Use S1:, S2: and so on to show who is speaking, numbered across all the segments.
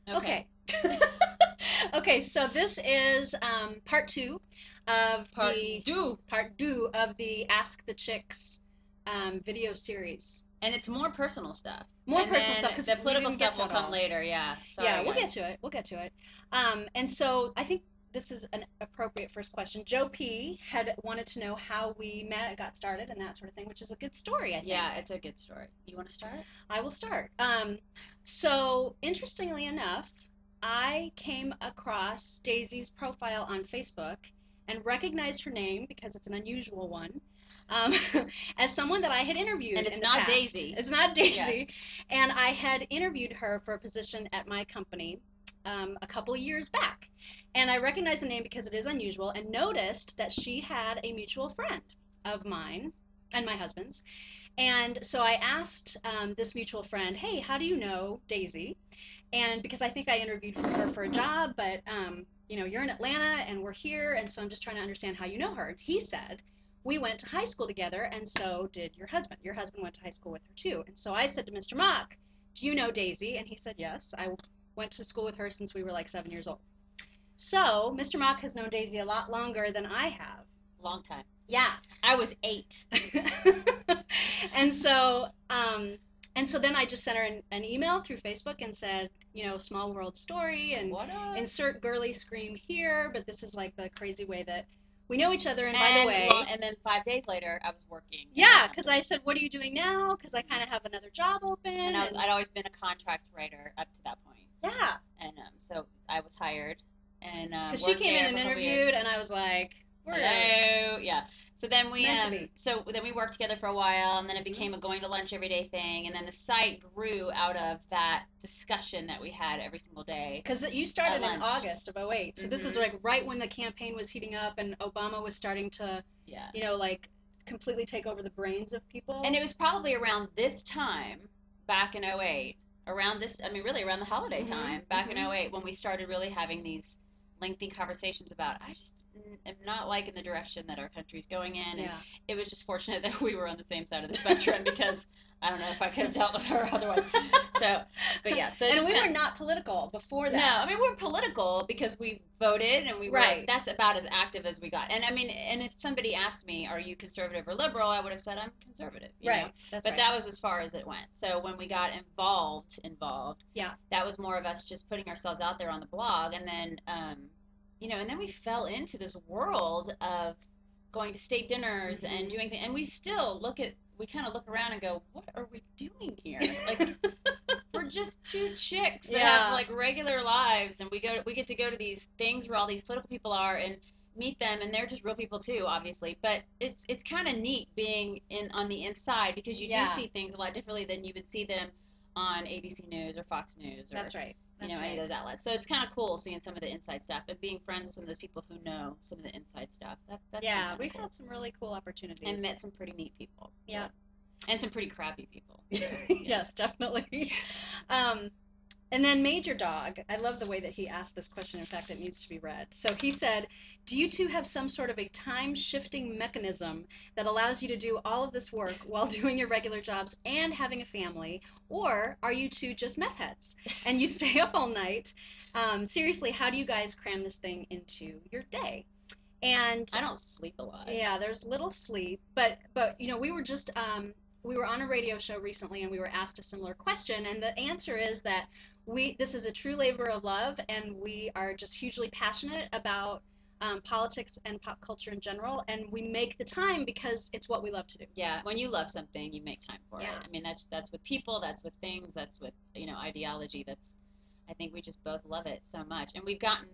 S1: Okay. Okay, so this is part two of the part two of the Ask the Chicks video series.
S2: And it's more personal stuff.
S1: More
S2: And
S1: personal
S2: then
S1: stuff because
S2: the
S1: we
S2: political
S1: didn't get
S2: stuff
S1: to
S2: will
S1: it
S2: come
S1: all.
S2: later. Yeah.
S1: Yeah,
S2: Sorry,
S1: we'll get
S2: guys.
S1: to it. We'll get to it. And so I think this is an appropriate first question. Joe P had wanted to know how we met, got started, and that sort of thing, which is a good story, I think.
S2: Yeah, it's a good story. You want to start?
S1: I will start. So interestingly enough, I came across Daisy's profile on Facebook and recognized her name because it's an unusual one. Um, as someone that I had interviewed
S2: And it's
S1: in the
S2: not
S1: past.
S2: Daisy.
S1: It's not Daisy. Yeah. And I had interviewed her for a position at my company a couple of years back. And I recognized the name because it is unusual and noticed that she had a mutual friend of mine and my husband's. And so I asked this mutual friend, hey, how do you know Daisy? And because I think I interviewed for her for a job, but you're in Atlanta and we're here, and so I'm just trying to understand how you know her. And he said, we went to high school together, and so did your husband. Your husband went to high school with her too. And so I said to Mr. Mock, do you know Daisy? And he said, yes, I went to school with her since we were like 7 years old. So Mr. Mock has known Daisy a lot longer than I have.
S2: Long time.
S1: Yeah.
S2: I was 8.
S1: and so then I just sent her an email through Facebook and said, small world story, and insert girly scream here, but this is like the crazy way that we know each other. And by the way,
S2: and then 5 days later, I was working.
S1: Yeah, because I said, what are you doing now? Because I kind of have another job open.
S2: And I'd always been a contract writer up to that point.
S1: Yeah.
S2: And so I was hired. And
S1: because she came in and interviewed, and I was like,
S2: hello. Yeah. So then we worked together for a while, and then it became a going to lunch every day thing, and then the site grew out of that discussion that we had every single day.
S1: Because you started in August of 2008, so this is like right when the campaign was heating up and Obama was starting to, like completely take over the brains of people.
S2: And it was probably around this time, back in 2008, around the holiday time, back in 2008, when we started really having these lengthy conversations about, I just am not liking the direction that our country's going in. And it was just fortunate that we were on the same side of the spectrum because I don't know if I could have dealt with her otherwise. But yeah. So
S1: and we were not political before that.
S2: No, we were political because we voted and we were, that's about as active as we got. And and if somebody asked me, are you conservative or liberal, I would have said I'm conservative. You know? But that was as far as it went. So when we got involved, that was more of us just putting ourselves out there on the blog, and then and then we fell into this world of going to state dinners and doing things, and we still we kind of look around and go, what are we doing here? Like, we're just two chicks that have like regular lives, and we get to go to these things where all these political people are and meet them, and they're just real people too, obviously. But it's kind of neat being on the inside, because you do see things a lot differently than you would see them on ABC News or Fox News or any of those outlets. So it's kind of cool seeing some of the inside stuff and being friends with some of those people who know some of the inside stuff. That's
S1: we've had some really cool opportunities
S2: and met some pretty neat people.
S1: Yeah,
S2: and some pretty crappy people.
S1: Yes, definitely. And then Major Dog, I love the way that he asked this question. In fact, it needs to be read. So he said, do you two have some sort of a time-shifting mechanism that allows you to do all of this work while doing your regular jobs and having a family? Or are you two just meth heads and you stay up all night? Seriously, how do you guys cram this thing into your day? And
S2: I don't sleep a lot.
S1: Yeah, there's little sleep. But we were just... we were on a radio show recently, and we were asked a similar question, and the answer is that this is a true labor of love, and we are just hugely passionate about politics and pop culture in general, and we make the time because it's what we love to do.
S2: Yeah, when you love something, you make time for it. I mean, that's with people, that's with things, that's with ideology. I think we just both love it so much, and we've gotten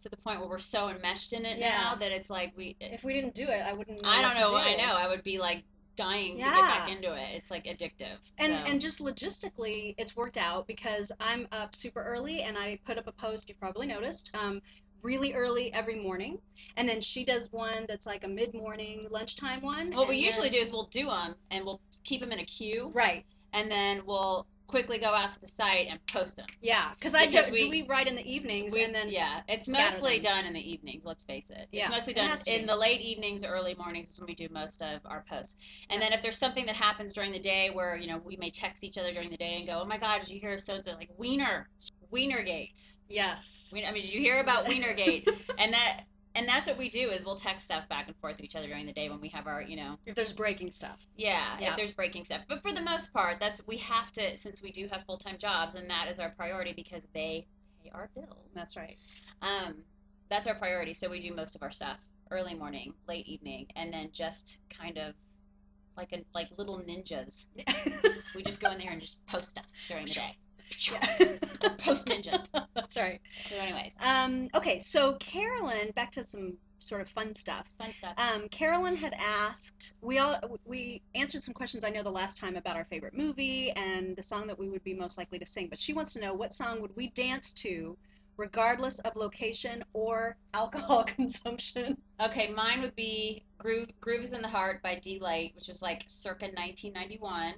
S2: to the point where we're so enmeshed in it now that it's like
S1: if we didn't do it, I wouldn't know.
S2: I know. I would be like dying to get back into it. It's like addictive.
S1: And just logistically, it's worked out because I'm up super early, and I put up a post, you've probably noticed, really early every morning, and then she does one that's like a mid-morning lunchtime one.
S2: What we usually do is we'll do them, and we'll keep them in a queue.
S1: Right.
S2: And then we'll quickly go out to the site and post them.
S1: Yeah, because we write in the evenings and then
S2: it's mostly done in the evenings. Let's face it. It's mostly done in the late evenings, early mornings is when we do most of our posts. And then if there's something that happens during the day where we may text each other during the day and go, oh my God, did you hear so and so, like Wienergate?
S1: Yes.
S2: I mean, did you hear about Wienergate? And that's what we do is we'll text stuff back and forth to each other during the day when we have our,
S1: If there's breaking stuff.
S2: Yeah, if there's breaking stuff. But for the most part, we have to, since we do have full-time jobs, and that is our priority because they pay our bills.
S1: That's right.
S2: That's our priority. So we do most of our stuff early morning, late evening, and then just kind of like little ninjas. We just go in there and just post stuff during the day. Post ninjas.
S1: That's right.
S2: So anyways.
S1: Okay, so Carolyn, back to some sort of fun stuff. Carolyn had asked, we answered some questions I know the last time about our favorite movie and the song that we would be most likely to sing, but she wants to know what song would we dance to regardless of location or alcohol consumption.
S2: Okay, mine would be Groove is in the Heart by D-Light, which was like circa 1991.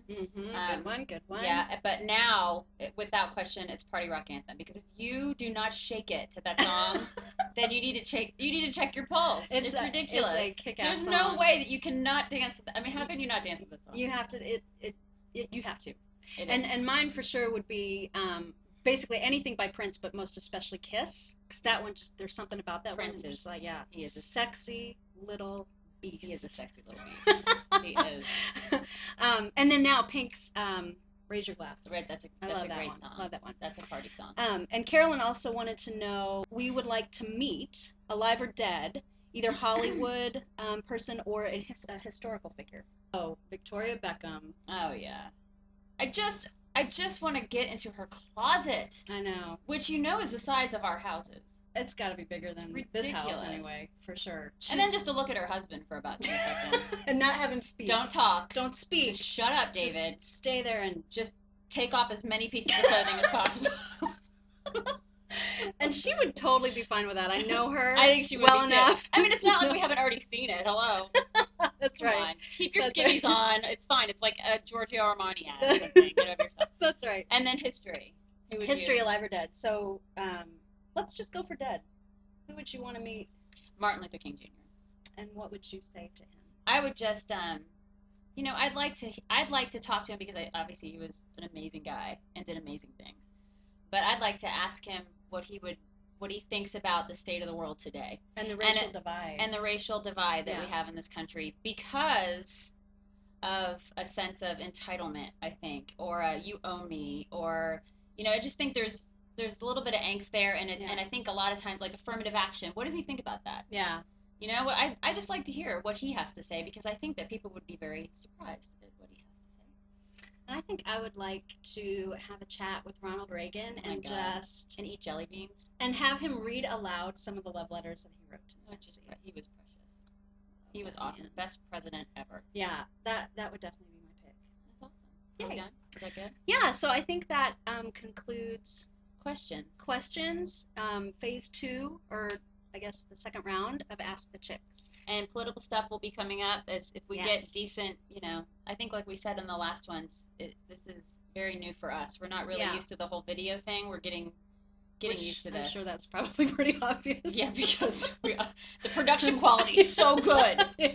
S1: Good one.
S2: Yeah, but now, without question, it's Party Rock Anthem, because if you do not shake it to that song, then you need to check your pulse. It's ridiculous.
S1: It's a kick-ass
S2: There's no way that you cannot dance to that. I mean, how can you not dance to this song?
S1: You have to. You have to. And mine for sure would be basically anything by Prince, but most especially Kiss, because that one there's something about that
S2: Prince
S1: one.
S2: Is like,
S1: he is a sexy little beast.
S2: He is a sexy little beast. He is.
S1: And then now Pink's Raise Your Glass.
S2: That's a great song.
S1: Love that one.
S2: That's a party song.
S1: And Carolyn also wanted to know, we would like to meet, alive or dead, either Hollywood person or a historical figure. Oh, Victoria Beckham.
S2: Oh yeah. I just want to get into her closet.
S1: I know.
S2: Which is the size of our houses.
S1: It's got to be bigger than this house anyway, for sure.
S2: And then just to look at her husband for about 2 seconds.
S1: And not have him speak.
S2: Don't talk.
S1: Don't speak.
S2: Just shut up, David.
S1: Just stay there and
S2: just take off as many pieces of clothing as possible.
S1: And she would totally be fine with that. I know her.
S2: I think she would
S1: well enough.
S2: Too. I mean, it's not like we haven't already seen it. Hello.
S1: That's
S2: Come
S1: right.
S2: On. Keep your skivvies on. It's fine. It's like a Giorgio Armani ad or something. Get over yourself.
S1: That's right.
S2: And then history.
S1: History, alive or dead. So let's just go for dead. Who would you want to meet?
S2: Martin Luther King Jr.
S1: And what would you say to him?
S2: I would just, I'd like to talk to him because obviously he was an amazing guy and did amazing things. But I'd like to ask him what he thinks about the state of the world today.
S1: And the racial divide.
S2: And the racial divide that we have in this country because of a sense of entitlement, I think, or you owe me, or, I just think there's a little bit of angst there, and I think a lot of times, like affirmative action, what does he think about that?
S1: Yeah.
S2: I just like to hear what he has to say, because I think that people would be very surprised at what he has to say.
S1: And I think I would like to have a chat with Ronald Reagan and
S2: eat jelly beans
S1: and have him read aloud some of the love letters that he wrote to me.
S2: He was precious. He was awesome. Man. Best president ever.
S1: Yeah, that would definitely be my pick.
S2: That's awesome. Are we done? Is that good?
S1: Yeah, so I think that concludes
S2: questions.
S1: Phase 2, or I guess the second round of Ask the Chicks.
S2: And political stuff will be coming up if we get decent, I think like we said in the last ones, this is very new for us. We're not really used to the whole video thing. We're getting used to this.
S1: I'm sure that's probably pretty obvious.
S2: Yeah, because the production quality is so good.
S1: Yeah.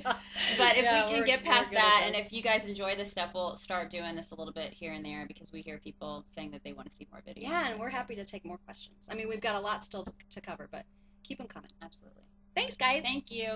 S2: But if we can get past that, and if you guys enjoy this stuff, we'll start doing this a little bit here and there, because we hear people saying that they want to see more videos.
S1: Yeah, and we're happy to take more questions. I mean, we've got a lot still to cover, but keep them coming.
S2: Absolutely.
S1: Thanks, guys.
S2: Thank you.